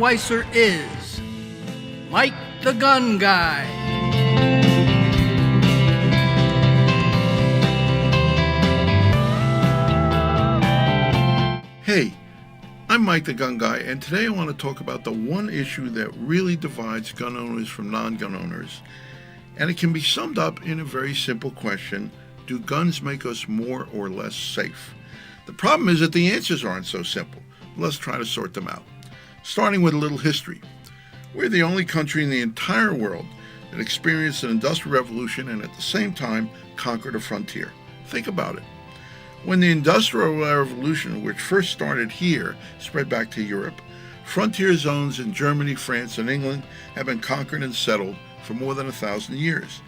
Weisser is Mike the Gun Guy. Hey, I'm Mike the Gun Guy, and today I want to talk about the one issue that really divides gun owners from non-gun owners. And it can be summed up in a very simple question: do guns make us more or less safe? The problem is that the answers aren't so simple. Let's try to sort them out. Starting with a little history. We're the only country in the entire world that experienced an industrial revolution and at the same time conquered a frontier. Think about it. When the Industrial Revolution, which first started here, spread back to Europe, frontier zones in Germany, France, and England have been conquered and settled for more than 1,000 years.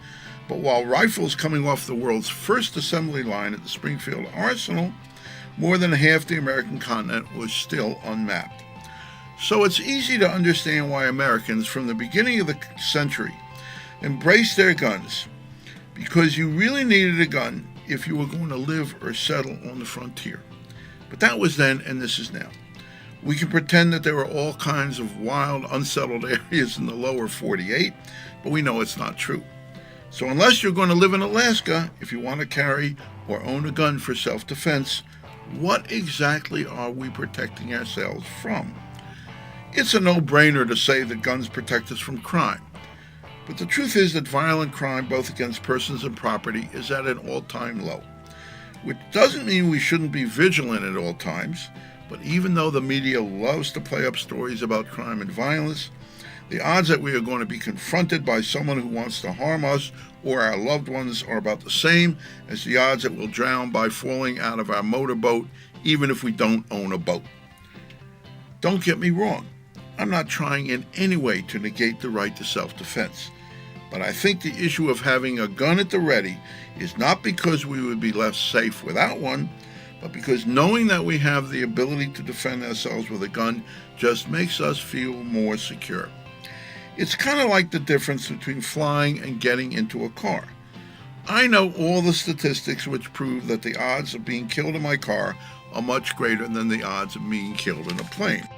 But while rifles coming off the world's first assembly line at the Springfield Arsenal, more than half the American continent was still unmapped. So it's easy to understand why Americans, from the beginning of the century, embraced their guns, because you really needed a gun if you were going to live or settle on the frontier. But that was then, and this is now. We can pretend that there were all kinds of wild, unsettled areas in the lower 48, but we know it's not true. So unless you're going to live in Alaska, if you want to carry or own a gun for self-defense, what exactly are we protecting ourselves from? It's a no-brainer to say that guns protect us from crime. But the truth is that violent crime, both against persons and property, is at an all-time low. Which doesn't mean we shouldn't be vigilant at all times, but even though the media loves to play up stories about crime and violence, the odds that we are going to be confronted by someone who wants to harm us or our loved ones are about the same as the odds that we'll drown by falling out of our motorboat, even if we don't own a boat. Don't get me wrong. I'm not trying in any way to negate the right to self-defense. But I think the issue of having a gun at the ready is not because we would be less safe without one, but because knowing that we have the ability to defend ourselves with a gun just makes us feel more secure. It's kind of like the difference between flying and getting into a car. I know all the statistics which prove that the odds of being killed in my car are much greater than the odds of being killed in a plane.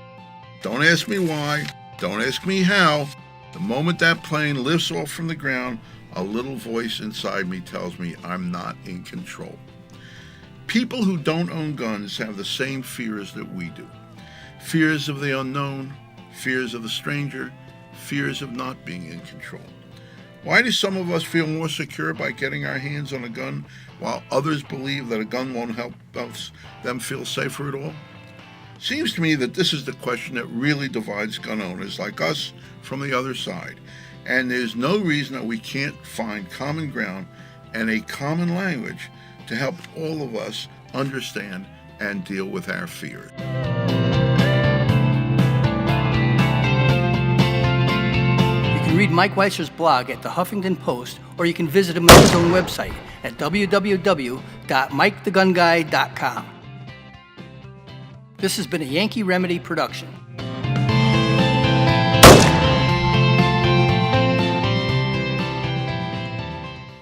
Don't ask me why, don't ask me how. The moment that plane lifts off from the ground, a little voice inside me tells me I'm not in control. People who don't own guns have the same fears that we do. Fears of the unknown, fears of the stranger, fears of not being in control. Why do some of us feel more secure by getting our hands on a gun, while others believe that a gun won't help them feel safer at all? Seems to me that this is the question that really divides gun owners like us from the other side, and there's no reason that we can't find common ground and a common language to help all of us understand and deal with our fears. You can read Mike Weisser's blog at the Huffington Post, or you can visit him at his own website at www.mikethegunguy.com. This has been a Yankee Remedy production.